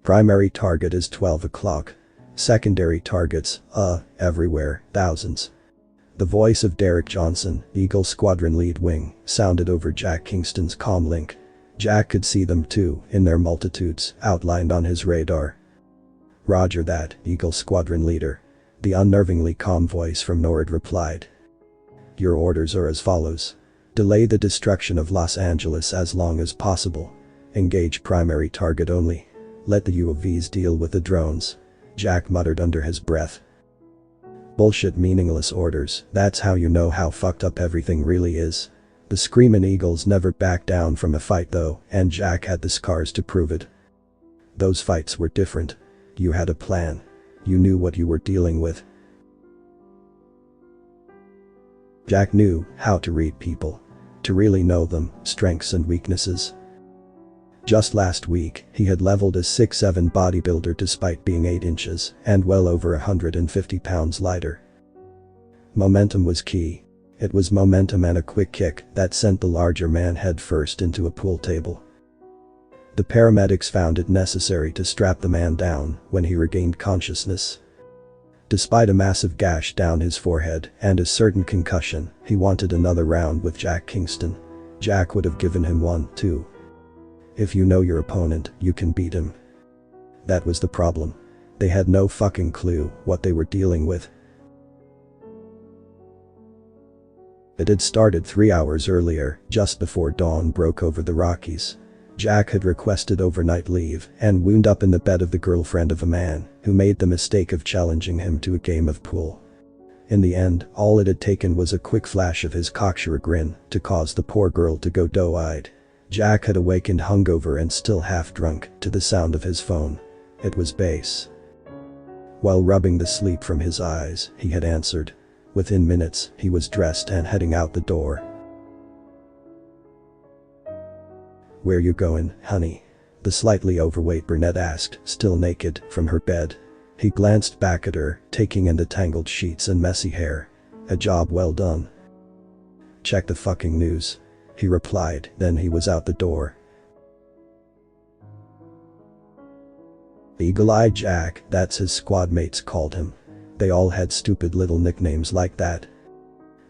Primary target is 12 o'clock. Secondary targets, everywhere, thousands. The voice of Derek Johnson, Eagle Squadron lead wing, sounded over Jack Kingston's comlink. Jack could see them too, in their multitudes, outlined on his radar. Roger that, Eagle Squadron leader. The unnervingly calm voice from NORAD replied. Your orders are as follows. Delay the destruction of Los Angeles as long as possible. Engage primary target only. Let the UAVs deal with the drones. Jack muttered under his breath. Bullshit, meaningless orders, that's how you know how fucked up everything really is. The Screamin' Eagles never backed down from a fight though, and Jack had the scars to prove it. Those fights were different. You had a plan. You knew what you were dealing with. Jack knew how to read people. To really know them, strengths and weaknesses. Just last week, he had leveled a 6'7" bodybuilder despite being 8 inches and well over 150 pounds lighter. Momentum was key. It was momentum and a quick kick that sent the larger man headfirst into a pool table. The paramedics found it necessary to strap the man down when he regained consciousness. Despite a massive gash down his forehead and a certain concussion, he wanted another round with Jack Kingston. Jack would have given him one, too. If you know your opponent, you can beat him. That was the problem. They had no fucking clue what they were dealing with. It had started 3 hours earlier, just before dawn broke over the Rockies. Jack had requested overnight leave and wound up in the bed of the girlfriend of a man who made the mistake of challenging him to a game of pool. In the end, all it had taken was a quick flash of his cocksure grin to cause the poor girl to go doe-eyed. Jack had awakened hungover and still half drunk to the sound of his phone. It was bass. While rubbing the sleep from his eyes, he had answered. Within minutes, he was dressed and heading out the door. Where you going, honey? The slightly overweight brunette asked, still naked, from her bed. He glanced back at her, taking in the tangled sheets and messy hair. A job well done. Check the fucking news. He replied, then he was out the door. Eagle-eyed Jack, that's his squad mates called him. They all had stupid little nicknames like that.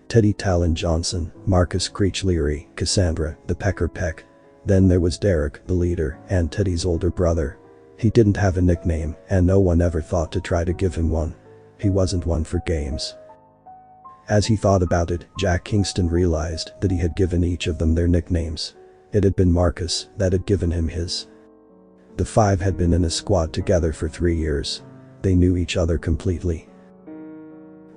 Teddy Talon Johnson, Marcus Creech Leary, Cassandra, the Pecker Peck. Then there was Derek, the leader, and Teddy's older brother. He didn't have a nickname, and no one ever thought to try to give him one. He wasn't one for games. As he thought about it, Jack Kingston realized that he had given each of them their nicknames. It had been Marcus that had given him his. The five had been in a squad together for 3 years. They knew each other completely.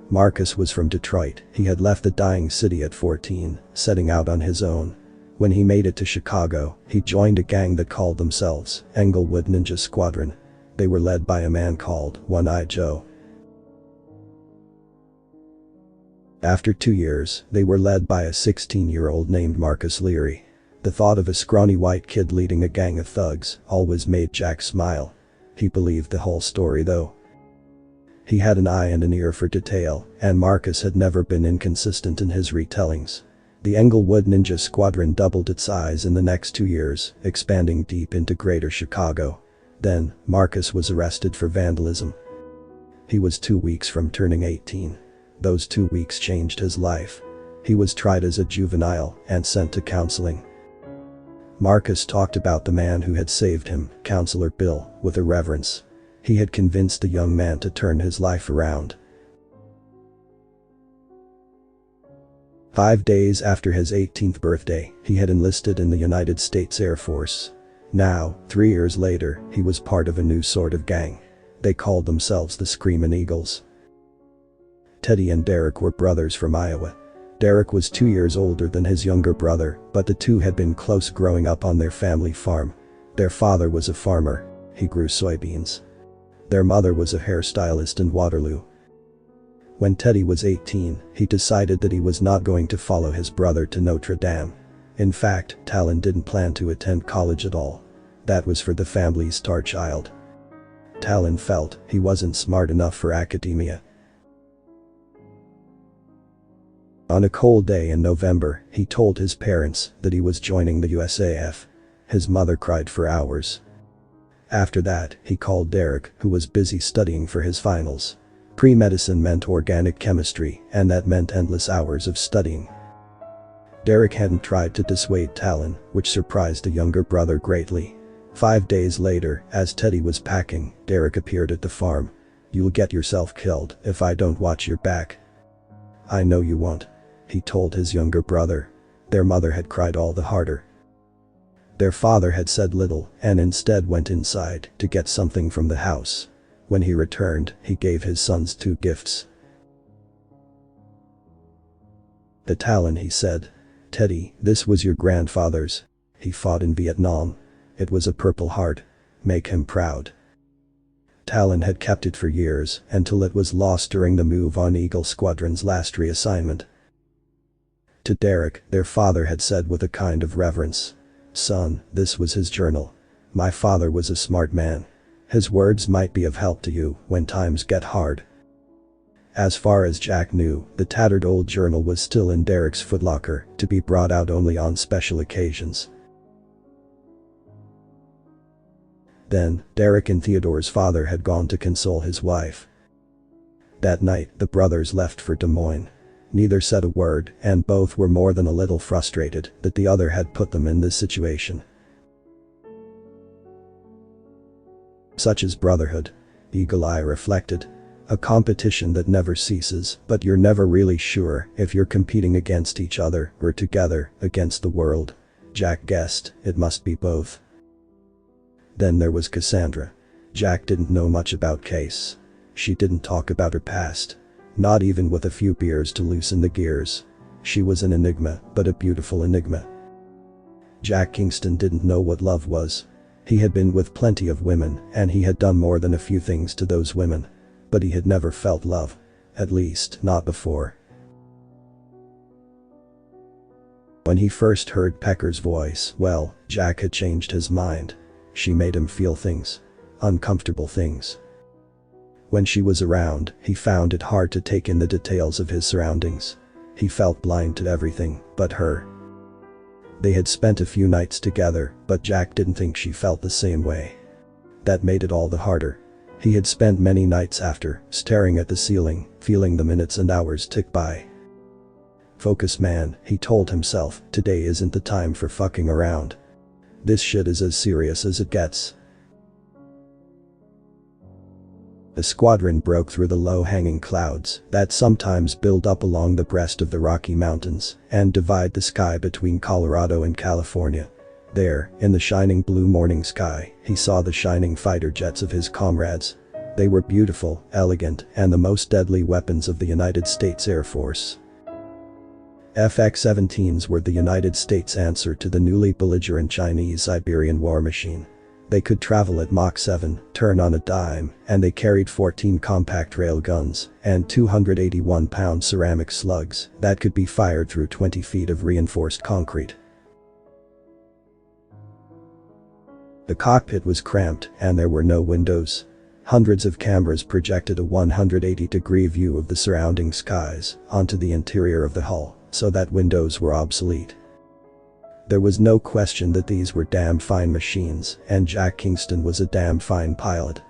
Marcus was from Detroit. He had left the dying city at 14, setting out on his own. When he made it to Chicago, he joined a gang that called themselves Englewood Ninja Squadron. They were led by a man called One-Eye Joe. After 2 years, they were led by a 16-year-old named Marcus Leary. The thought of a scrawny white kid leading a gang of thugs always made Jack smile. He believed the whole story though. He had an eye and an ear for detail, and Marcus had never been inconsistent in his retellings. The Englewood Ninja Squadron doubled its size in the next 2 years, expanding deep into Greater Chicago. Then, Marcus was arrested for vandalism. He was 2 weeks from turning 18. Those 2 weeks changed his life. He was tried as a juvenile and sent to counseling. Marcus talked about the man who had saved him, Counselor Bill, with irreverence. He had convinced the young man to turn his life around. 5 days after his 18th birthday, he had enlisted in the United States Air Force. Now, 3 years later, he was part of a new sort of gang. They called themselves the Screamin' Eagles. Teddy and Derek were brothers from Iowa. Derek was 2 years older than his younger brother, but the two had been close growing up on their family farm. Their father was a farmer. He grew soybeans. Their mother was a hairstylist in Waterloo. When Teddy was 18, he decided that he was not going to follow his brother to Notre Dame. In fact, Talon didn't plan to attend college at all. That was for the family's star child. Talon felt he wasn't smart enough for academia. On a cold day in November, he told his parents that he was joining the USAF. His mother cried for hours. After that, he called Derek, who was busy studying for his finals. Pre-medicine meant organic chemistry, and that meant endless hours of studying. Derek hadn't tried to dissuade Talon, which surprised the younger brother greatly. 5 days later, as Teddy was packing, Derek appeared at the farm. "You'll get yourself killed if I don't watch your back." "I know you won't," he told his younger brother. Their mother had cried all the harder. Their father had said little and instead went inside to get something from the house. When he returned, he gave his sons 2 gifts. "The Talon," he said. "Teddy, this was your grandfather's. He fought in Vietnam. It was a Purple Heart. Make him proud." Talon had kept it for years until it was lost during the move on Eagle Squadron's last reassignment. To Derek, their father had said with a kind of reverence, "Son, this was his journal. My father was a smart man. His words might be of help to you when times get hard." As far as Jack knew, the tattered old journal was still in Derek's footlocker, to be brought out only on special occasions. Then, Derek and Theodore's father had gone to console his wife. That night, the brothers left for Des Moines. Neither said a word, and both were more than a little frustrated that the other had put them in this situation. Such is brotherhood, Eagle Eye reflected. A competition that never ceases, but you're never really sure if you're competing against each other or together against the world. Jack guessed it must be both. Then there was Cassandra. Jack didn't know much about Case. She didn't talk about her past. Not even with a few beers to loosen the gears. She was an enigma, but a beautiful enigma. Jack Kingston didn't know what love was. He had been with plenty of women, and he had done more than a few things to those women. But he had never felt love. At least, not before. When he first heard Pecker's voice, well, Jack had changed his mind. She made him feel things. Uncomfortable things. When she was around, he found it hard to take in the details of his surroundings. He felt blind to everything but her. They had spent a few nights together, but Jack didn't think she felt the same way. That made it all the harder. He had spent many nights after, staring at the ceiling, feeling the minutes and hours tick by. Focus, man, he told himself, today isn't the time for fucking around. This shit is as serious as it gets. The squadron broke through the low-hanging clouds that sometimes build up along the breast of the Rocky Mountains and divide the sky between Colorado and California. There, in the shining blue morning sky, he saw the shining fighter jets of his comrades. They were beautiful, elegant, and the most deadly weapons of the United States Air Force. FX-17s were the United States' answer to the newly belligerent Chinese Siberian war machine. They could travel at Mach 7, turn on a dime, and they carried 14 compact rail guns and 281-pound ceramic slugs that could be fired through 20 feet of reinforced concrete. The cockpit was cramped and there were no windows. Hundreds of cameras projected a 180-degree view of the surrounding skies onto the interior of the hull, so that windows were obsolete. There was no question that these were damn fine machines, and Jack Kingston was a damn fine pilot.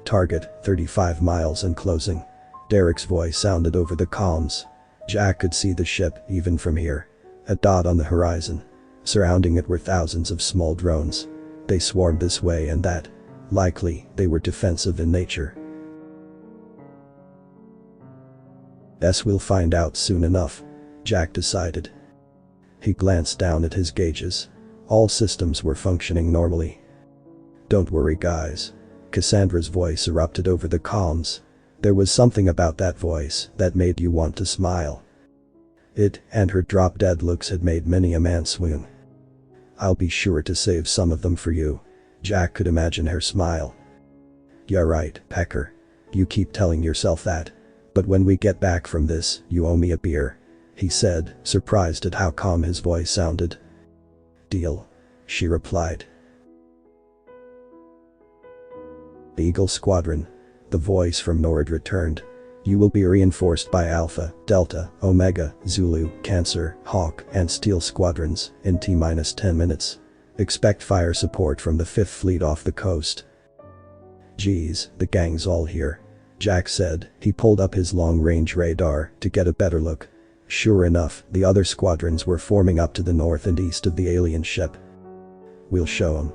Target, 35 miles and closing. Derek's voice sounded over the comms. Jack could see the ship even from here. A dot on the horizon. Surrounding it were thousands of small drones. They swarmed this way and that. Likely, they were defensive in nature. We'll find out soon enough, Jack decided. He glanced down at his gauges. All systems were functioning normally. "Don't worry, guys." Cassandra's voice erupted over the comms. There was something about that voice that made you want to smile. It and her drop-dead looks had made many a man swoon. "I'll be sure to save some of them for you." Jack could imagine her smile. "Yeah, right, Pecker. You keep telling yourself that. But when we get back from this, you owe me a beer," he said, surprised at how calm his voice sounded. "Deal," she replied. Eagle Squadron. The voice from NORAD returned. "You will be reinforced by Alpha, Delta, Omega, Zulu, Cancer, Hawk, and Steel squadrons in T-10 minutes. Expect fire support from the 5th Fleet off the coast. Geez, the gang's all here, Jack said. He pulled up his long-range radar to get a better look. Sure enough, the other squadrons were forming up to the north and east of the alien ship. We'll show 'em.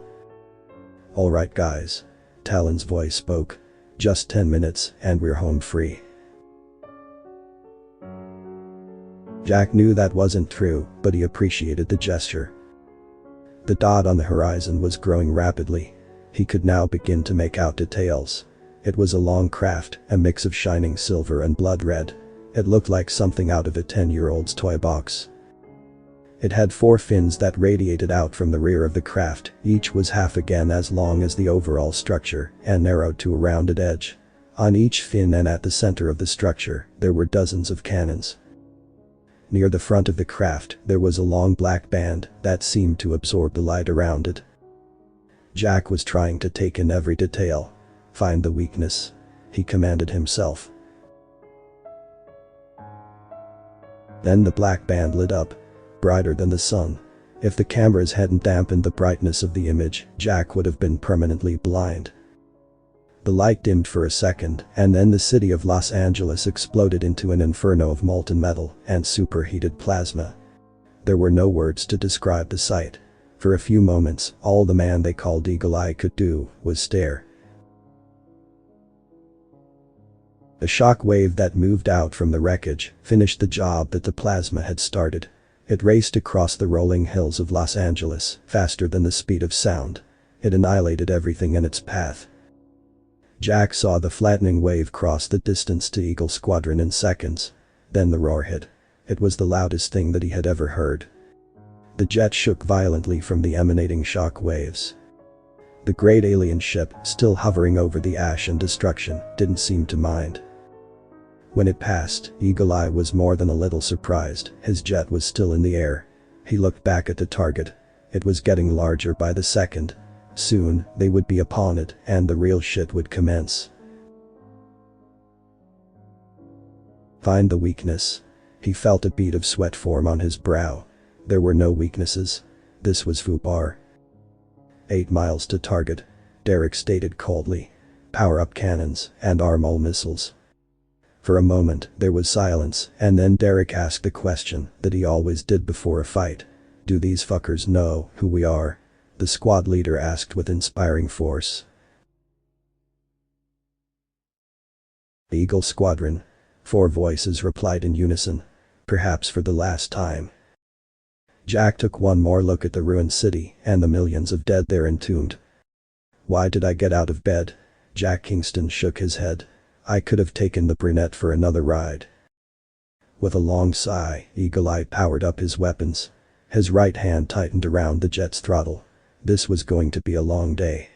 Alright guys. Talon's voice spoke. Just 10 minutes, and we're home free. Jack knew that wasn't true, but he appreciated the gesture. The dot on the horizon was growing rapidly. He could now begin to make out details. It was a long craft, a mix of shining silver and blood red. It looked like something out of a 10-year-old's toy box. It had 4 fins that radiated out from the rear of the craft. Each was half again as long as the overall structure and narrowed to a rounded edge. On each fin and at the center of the structure, there were dozens of cannons. Near the front of the craft, there was a long black band that seemed to absorb the light around it. Jack was trying to take in every detail. Find the weakness, he commanded himself. Then the black band lit up, brighter than the sun. If the cameras hadn't dampened the brightness of the image, Jack would have been permanently blind. The light dimmed for a second, and then the city of Los Angeles exploded into an inferno of molten metal and superheated plasma. There were no words to describe the sight. For a few moments, all the man they called Eagle Eye could do was stare. A shock wave that moved out from the wreckage finished the job that the plasma had started. It raced across the rolling hills of Los Angeles, faster than the speed of sound. It annihilated everything in its path. Jack saw the flattening wave cross the distance to Eagle Squadron in seconds. Then the roar hit. It was the loudest thing that he had ever heard. The jet shook violently from the emanating shock waves. The great alien ship, still hovering over the ash and destruction, didn't seem to mind. When it passed, Eagle Eye was more than a little surprised. His jet was still in the air. He looked back at the target. It was getting larger by the second. Soon, they would be upon it, and the real shit would commence. Find the weakness. He felt a bead of sweat form on his brow. There were no weaknesses. This was FUBAR. 8 miles to target, Derek stated coldly. Power up cannons and arm all missiles. For a moment, there was silence, and then Derek asked the question that he always did before a fight. Do these fuckers know who we are? The squad leader asked with inspiring force. Eagle Squadron. 4 voices replied in unison. Perhaps for the last time. Jack took one more look at the ruined city and the millions of dead there entombed. Why did I get out of bed? Jack Kingston shook his head. I could have taken the brunette for another ride. With a long sigh, Eagle Eye powered up his weapons. His right hand tightened around the jet's throttle. This was going to be a long day.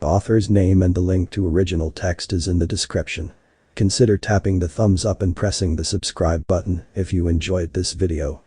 The author's name and the link to original text is in the description. Consider tapping the thumbs up and pressing the subscribe button if you enjoyed this video.